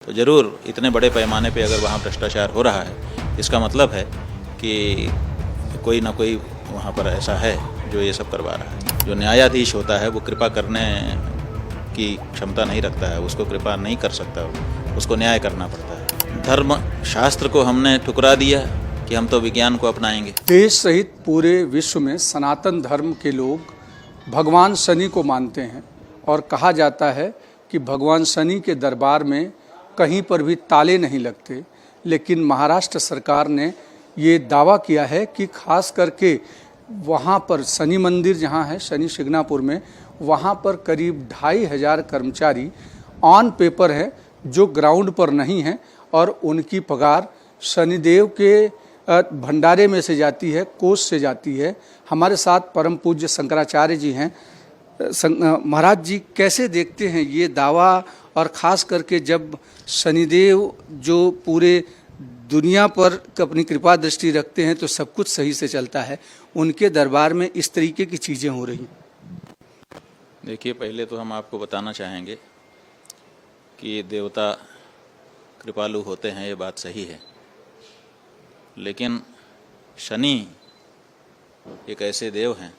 तो ज़रूर इतने बड़े पैमाने पे अगर वहाँ भ्रष्टाचार हो रहा है, इसका मतलब है कि कोई ना कोई वहाँ पर ऐसा है जो ये सब करवा रहा है। जो न्यायाधीश होता है वो कृपा करने की क्षमता नहीं रखता है, उसको कृपा नहीं कर सकता, उसको न्याय करना पड़ता है। धर्म शास्त्र को हमने ठुकरा दिया कि हम तो विज्ञान को अपनाएंगे। देश सहित पूरे विश्व में सनातन धर्म के लोग भगवान शनि को मानते हैं और कहा जाता है कि भगवान शनि के दरबार में कहीं पर भी ताले नहीं लगते। लेकिन महाराष्ट्र सरकार ने ये दावा किया है कि खास करके वहाँ पर शनि मंदिर जहाँ है शनि शिंगणापुर में, वहाँ पर करीब 2500 कर्मचारी ऑन पेपर हैं जो ग्राउंड पर नहीं हैं और उनकी पगार शनिदेव के भंडारे में से जाती है, कोष से जाती है। हमारे साथ परम पूज्य शंकराचार्य जी हैं। महाराज जी, कैसे देखते हैं ये दावा, और ख़ास करके जब शनिदेव जो पूरे दुनिया पर अपनी कृपा दृष्टि रखते हैं तो सब कुछ सही से चलता है, उनके दरबार में इस तरीके की चीज़ें हो रही हैं। देखिए, पहले तो हम आपको बताना चाहेंगे कि देवता कृपालु होते हैं, ये बात सही है, लेकिन शनि एक ऐसे देव हैं,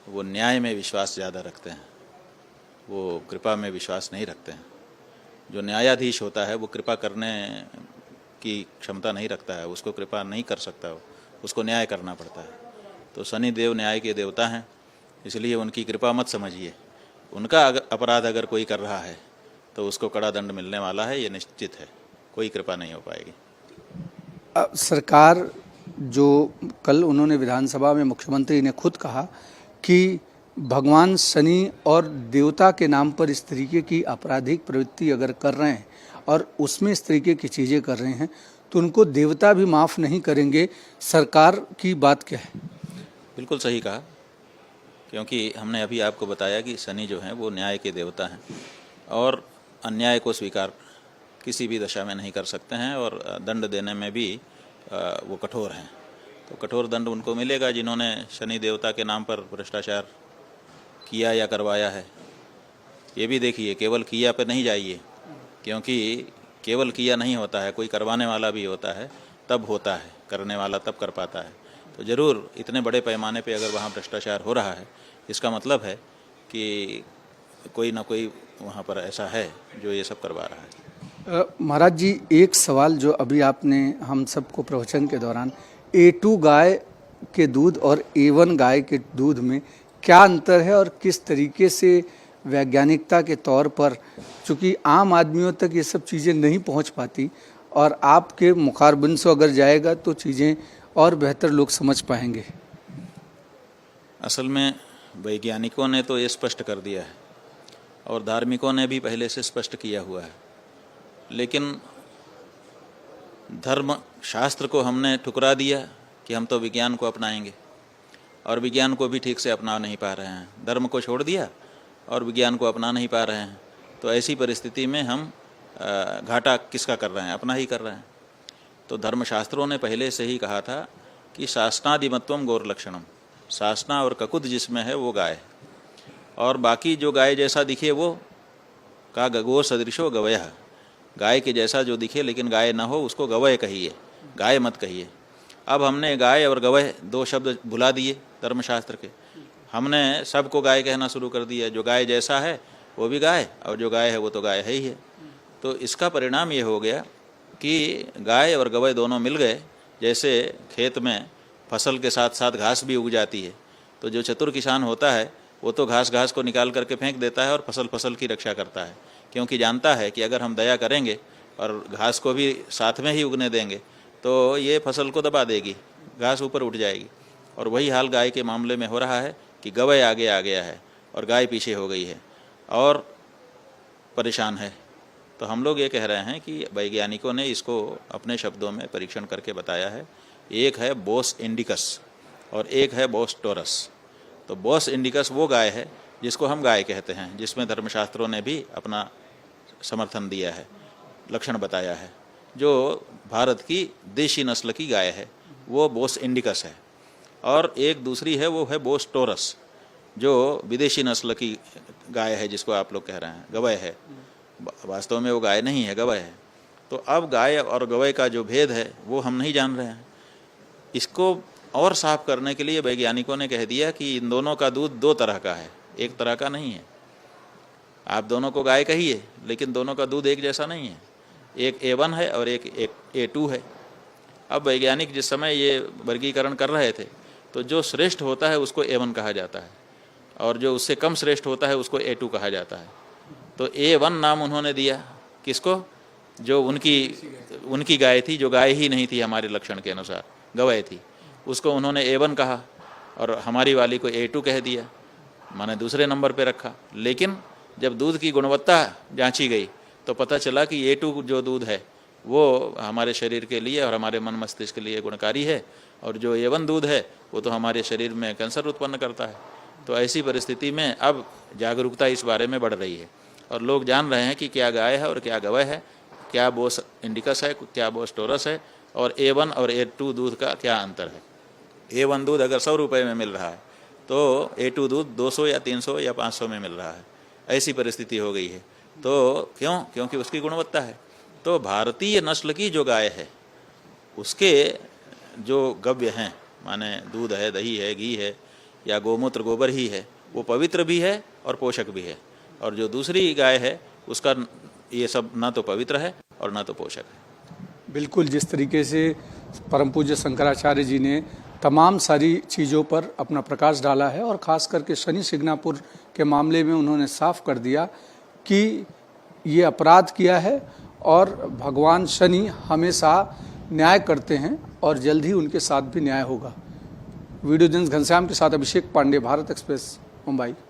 वो न्याय में विश्वास ज़्यादा रखते हैं, वो कृपा में विश्वास नहीं रखते हैं। जो न्यायाधीश होता है वो कृपा करने की क्षमता नहीं रखता है, उसको कृपा नहीं कर सकता, उसको न्याय करना पड़ता है। तो शनि देव न्याय के देवता हैं, इसलिए उनकी कृपा मत समझिए। उनका अपराध अगर कोई कर रहा है तो उसको कड़ा दंड मिलने वाला है, ये निश्चित है, कोई कृपा नहीं हो पाएगी। सरकार जो कल उन्होंने विधानसभा में मुख्यमंत्री ने खुद कहा कि भगवान शनि और देवता के नाम पर इस तरीके की आपराधिक प्रवृत्ति अगर कर रहे हैं और उसमें इस तरीके की चीज़ें कर रहे हैं तो उनको देवता भी माफ़ नहीं करेंगे। सरकार की बात क्या है? बिल्कुल सही कहा, क्योंकि हमने अभी आपको बताया कि शनि जो हैं वो न्याय के देवता हैं और अन्याय को स्वीकार किसी भी दशा में नहीं कर सकते हैं और दंड देने में भी वो कठोर हैं। तो कठोर दंड उनको मिलेगा जिन्होंने शनि देवता के नाम पर भ्रष्टाचार किया या करवाया है। ये भी देखिए, केवल किया पे नहीं जाइए, क्योंकि केवल किया नहीं होता है, कोई करवाने वाला भी होता है, तब होता है, करने वाला तब कर पाता है। तो ज़रूर इतने बड़े पैमाने पे अगर वहाँ भ्रष्टाचार हो रहा है, इसका मतलब है कि कोई ना कोई वहाँ पर ऐसा है जो ये सब करवा रहा है। महाराज जी, एक सवाल जो अभी आपने हम सबको प्रवचन के दौरान, A2 गाय के दूध और A1 गाय के दूध में क्या अंतर है और किस तरीके से वैज्ञानिकता के तौर पर, चूँकि आम आदमियों तक ये सब चीज़ें नहीं पहुंच पाती और आपके मुखारबिन से अगर जाएगा तो चीज़ें और बेहतर लोग समझ पाएंगे। असल में वैज्ञानिकों ने तो ये स्पष्ट कर दिया है और धार्मिकों ने भी पहले से स्पष्ट किया हुआ है, लेकिन धर्म शास्त्र को हमने ठुकरा दिया कि हम तो विज्ञान को अपनाएंगे और विज्ञान को भी ठीक से अपना नहीं पा रहे हैं। धर्म को छोड़ दिया और विज्ञान को अपना नहीं पा रहे हैं। तो ऐसी परिस्थिति में हम घाटा किसका कर रहे हैं? अपना ही कर रहे हैं। तो धर्मशास्त्रों ने पहले से ही कहा था कि शासनादिमत्वम गौर लक्षणम, शासना और ककुद जिसमें है वो गाय, और बाकी जो गाय जैसा दिखे वो का गो सदृशो गवयः, गाय के जैसा जो दिखे लेकिन गाय ना हो उसको गवय कहिए, गाय मत कहिए। अब हमने गाय और गवय दो शब्द भुला दिए धर्मशास्त्र के, हमने सबको गाय कहना शुरू कर दिया। जो गाय जैसा है वो भी गाय और जो गाय है वो तो गाय है ही है। तो इसका परिणाम ये हो गया कि गाय और गवय दोनों मिल गए। जैसे खेत में फसल के साथ साथ घास भी उग जाती है, तो जो चतुर किसान होता है वो तो घास को निकाल करके फेंक देता है और फसल की रक्षा करता है, क्योंकि जानता है कि अगर हम दया करेंगे और घास को भी साथ में ही उगने देंगे तो ये फसल को दबा देगी, घास ऊपर उठ जाएगी। और वही हाल गाय के मामले में हो रहा है कि गवय आगे आ गया है और गाय पीछे हो गई है और परेशान है। तो हम लोग ये कह रहे हैं कि वैज्ञानिकों ने इसको अपने शब्दों में परीक्षण करके बताया है। एक है बोस इंडिकस और एक है बोस टोरस। तो बोस इंडिकस वो गाय है जिसको हम गाय कहते हैं, जिसमें धर्मशास्त्रों ने भी अपना समर्थन दिया है, लक्षण बताया है। जो भारत की देशी नस्ल की गाय है वो बोस इंडिकस है, और एक दूसरी है वो है बोस टोरस, जो विदेशी नस्ल की गाय है जिसको आप लोग कह रहे हैं गवय है। वास्तव में वो गाय नहीं है, गवय है। तो अब गाय और गवय का जो भेद है वो हम नहीं जान रहे हैं। इसको और साफ करने के लिए वैज्ञानिकों ने कह दिया कि इन दोनों का दूध दो तरह का है, एक तरह का नहीं है। आप दोनों को गाय कहिए, लेकिन दोनों का दूध एक जैसा नहीं है। एक A1 है और एक A2 है। अब वैज्ञानिक जिस समय ये वर्गीकरण कर रहे थे, तो जो श्रेष्ठ होता है उसको A1 कहा जाता है और जो उससे कम श्रेष्ठ होता है उसको A2 कहा जाता है। तो A1 नाम उन्होंने दिया किसको? जो उनकी गाय थी, जो गाय ही नहीं थी हमारे लक्षण के अनुसार, गवय थी, उसको उन्होंने A1 कहा और हमारी वाली को A2 कह दिया, माने दूसरे नंबर पे रखा। लेकिन जब दूध की गुणवत्ता जांची गई तो पता चला कि A2 जो दूध है वो हमारे शरीर के लिए और हमारे मन मस्तिष्क के लिए गुणकारी है, और जो A1 दूध है वो तो हमारे शरीर में कैंसर उत्पन्न करता है। तो ऐसी परिस्थिति में अब जागरूकता इस बारे में बढ़ रही है और लोग जान रहे हैं कि क्या गाय है और क्या गवय है, क्या बोस इंडिकस है, क्या बोस टोरस है, और A1 और A2 दूध का क्या अंतर है। A1 दूध अगर 100 रुपये में मिल रहा है तो A2 दूध 200 या 300 या 500 में मिल रहा है। ऐसी परिस्थिति हो गई है। तो क्योंकि उसकी गुणवत्ता है। तो भारतीय नस्ल की जो गाय है उसके जो गव्य हैं, माने दूध है, दही है, घी है या गोमूत्र गोबर ही है, वो पवित्र भी है और पोषक भी है। और जो दूसरी गाय है उसका ये सब ना तो पवित्र है और ना तो पोषक है। बिल्कुल, जिस तरीके से परम पूज्य शंकराचार्य जी ने तमाम सारी चीज़ों पर अपना प्रकाश डाला है और ख़ास करके शनि सिग्नापुर के मामले में उन्होंने साफ कर दिया कि ये अपराध किया है और भगवान शनि हमेशा न्याय करते हैं और जल्द ही उनके साथ भी न्याय होगा। वीडियो जर्नलिस्ट घनश्याम के साथ अभिषेक पांडे, भारत एक्सप्रेस, मुंबई।